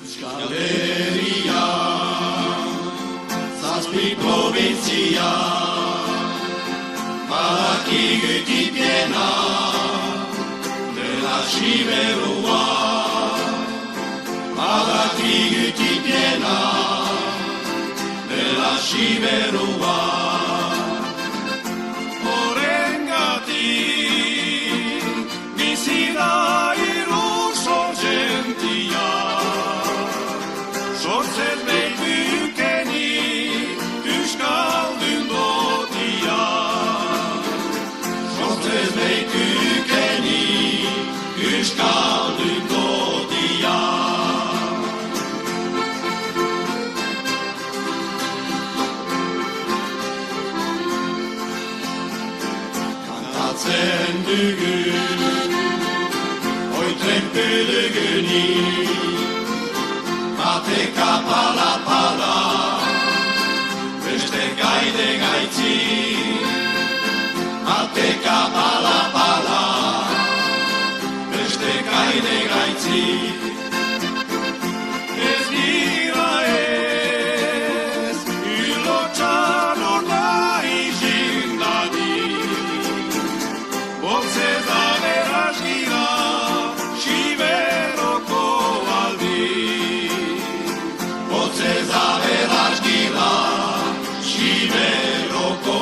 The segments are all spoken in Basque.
Euskal Herria, zazpi provintzia, badakigu tipiena, dela siberua, badakigu tipiena, dela siberua. Horrengatik, bizi da iluso jentia, sortzez behikeni euskaldun dotia. Sortzez behikeni euskaldun dotia. Kantatzen dugu, oitren pelegeni, bateka pala-pala, beste gaide gaitzi. Bateka pala-pala, beste gaide gaitzi. Ez dira ez, ilotxan orda izindadi. Botzez aberaz gira, siberoko aldi. Botzez aberaz gira, siberoko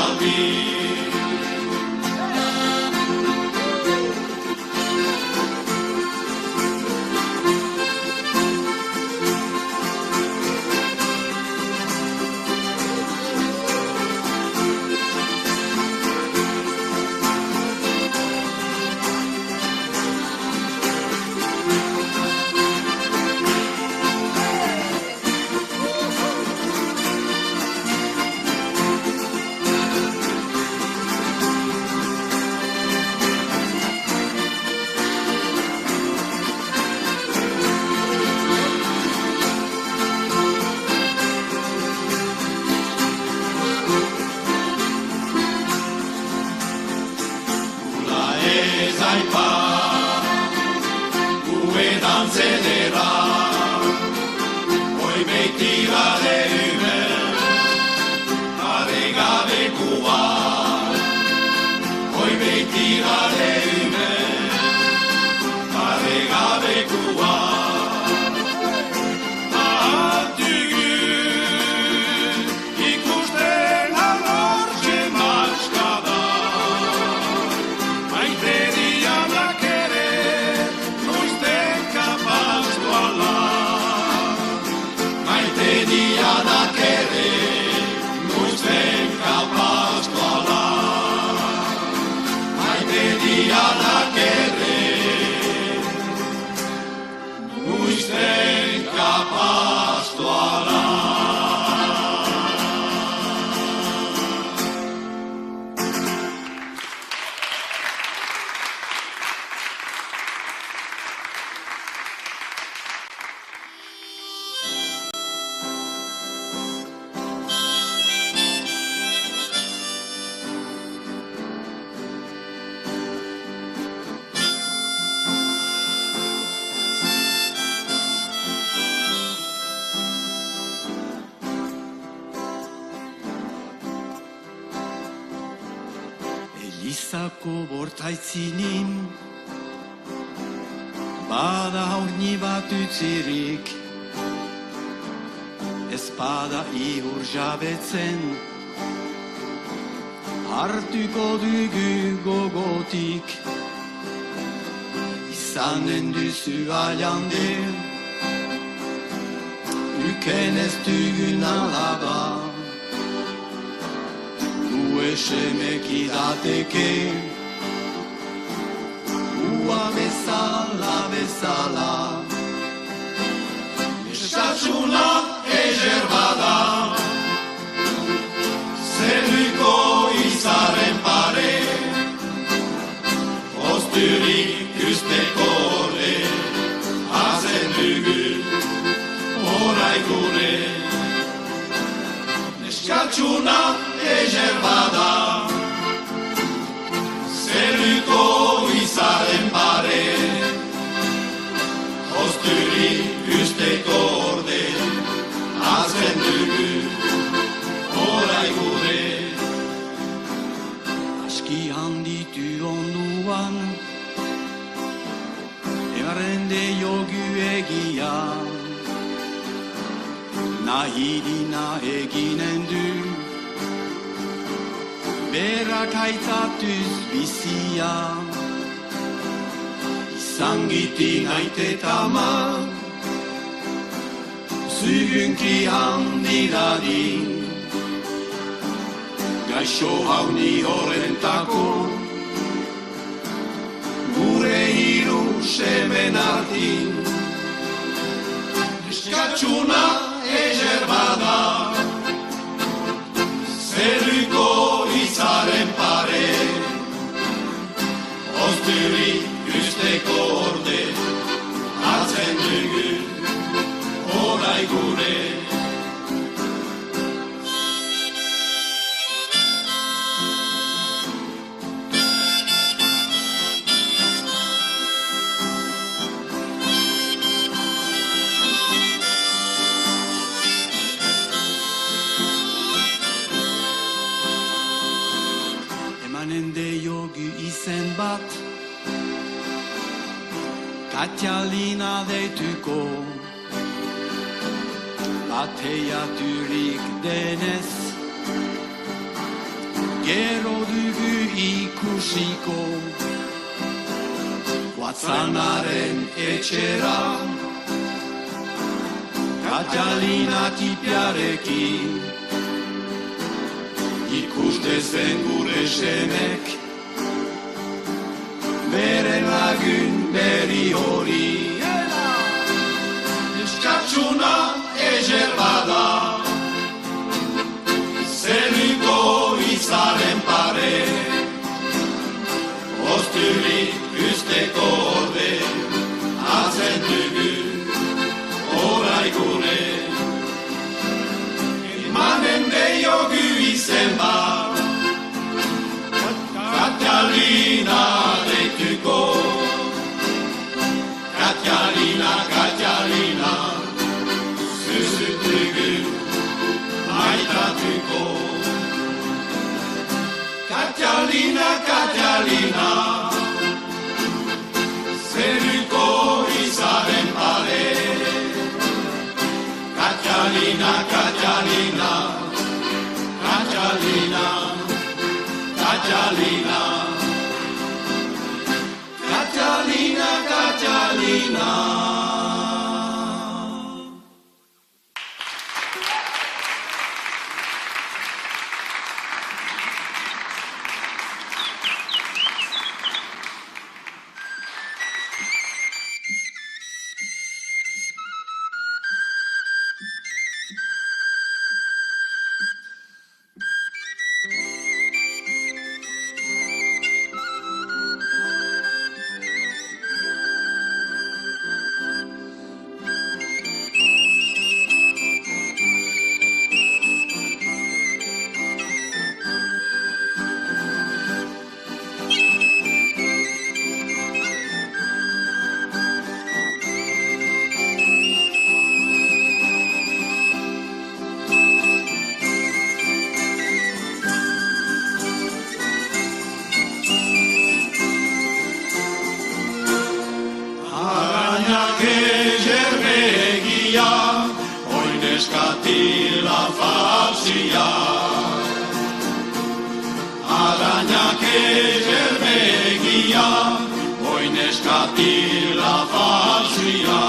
aldi. Dantzedera, hoi beitira dehume, adegabekua. Hoi beitira dehume, adegabekua. Ahatugu, ikusten alortxe maskada, maite dianak ere, dianak ere, noizten kapaztu ala. Maite dianak ere, noizten kapaztu ala. Elizako bortaitzinin, bada haurni bat utzirik, ez bada ihur jabetzen, hartuko dugu gogotik, izanen duzu alande, uken ez dugun alaba. Esemek idateke, ua bezala, eskatsuna ezer bada, zeruko izaren pare, ozturik usteko le, hazen dugu, oraikune. Eskatsuna ezer bada, jogu egia, nahirina eginen du, berak haitzatuz bizia, izangiti naitetama, zugünki handi dadin, gaixo hauni horrentako, gure hiru semen artin, eskatxuna ezer bada, zeruko izaren pare, ozturik usteko orde, hartzen dugu, orai gure. Izen bat, Katalina deituko, bateiaturik denez, gero dugu ikusiko, Guatzanaren etxera, Katalina tipiarekin, ikustezen gure semek, beren lagun berri hori, eskatxuna ezer bada, zeruko izaren pare, ozturik usteko orde, hartzen dugu, orai gure. Emanen deiogu izen bat, Katalina deituko, Katalina, Katalina, zuzutugu, maitatuko. Katalina, Katalina, zeruko izaren pare, Katalina, Katalina, Katalina, Katalina, Katalina, Katalina. Eskatila falsia, arañak ezerbegia, oin eskatila falsia.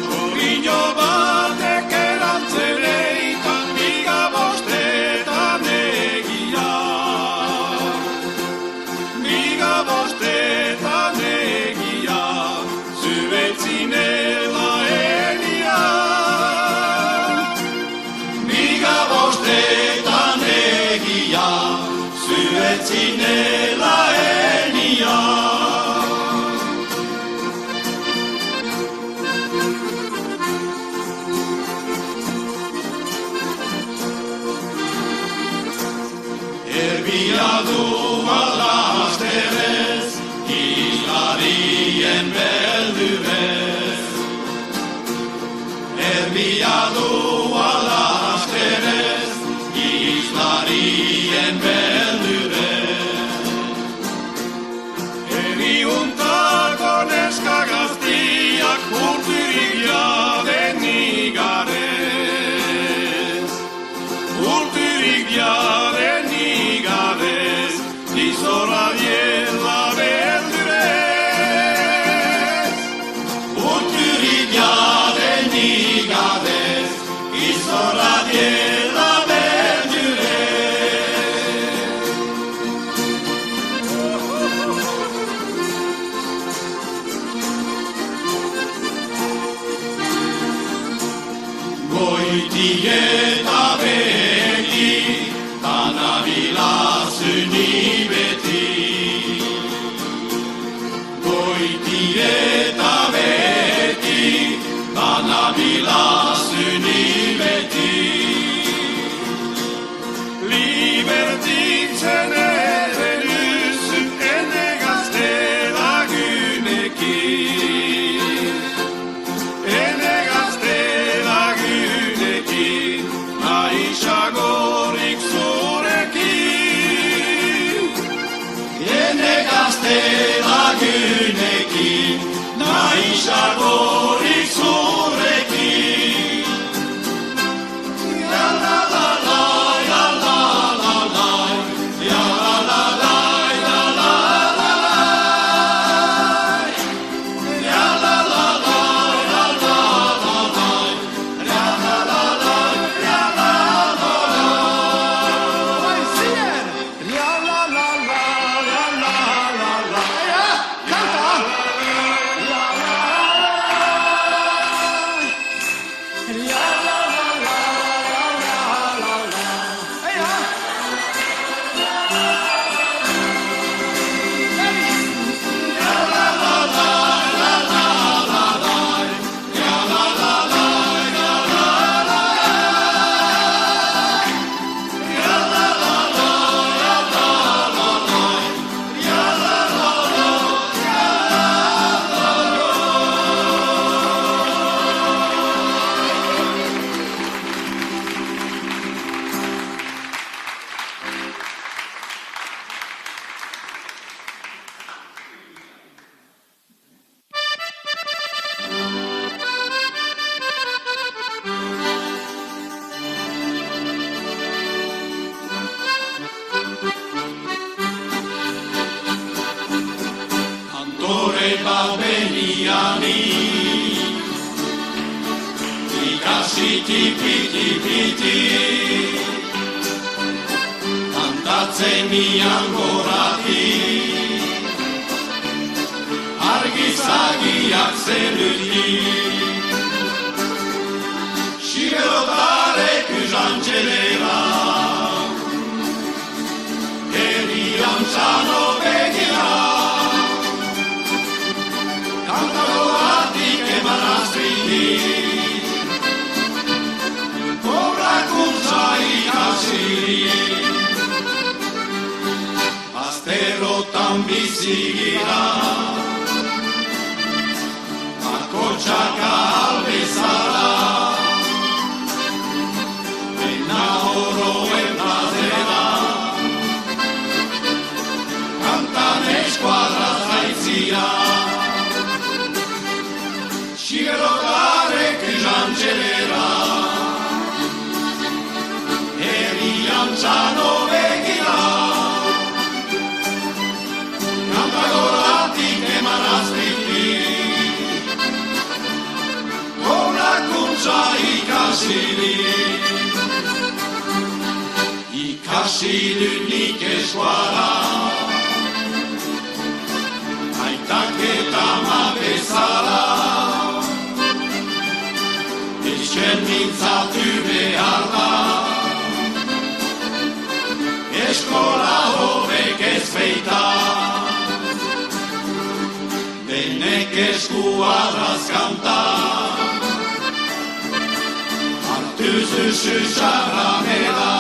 Txorino batek erantzen eitan biga bostetan egia, biga bostetan egia, zuetzinela bostetan egia, zuetzinela enia. Erbia du alasterez, islarien beldurez. Erbia du alasterez, islarien beldurez. Eriuntako nes Banabila zyni beti, goiti eta beti, banabila zyni beti. Libertitzen ere duzu ene gazte lagunekin, ene gazte lagunekin, naizagorik zurekin. Ene gazte lagunekin, naizagorik zurekin. La la la la. Kantore bat beniani, ikasi tipi-tipiti, kantatzen nian gorati, argizagiak zeluti, siberotarek uzantxelera, herrian zano begira, kantagoratik emanazpiti, kobrakuntza ikasiri, azterotan bizigira, bakotxaka albezara, bena oroen plazera, kantan eskuadra zaitzia, siberotarek uzantxelera, herrian zano begira, kantagoratik emanazpiti, kobrakuntza ikasiri, ikasi dut nik eskuara, aitak eta ama bezala, etxen mintzatu behar da, eskola hobek ez feita, denek eskuadraz kanta, hartu zuzu xarramela,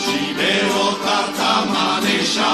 siberotar tamanesa,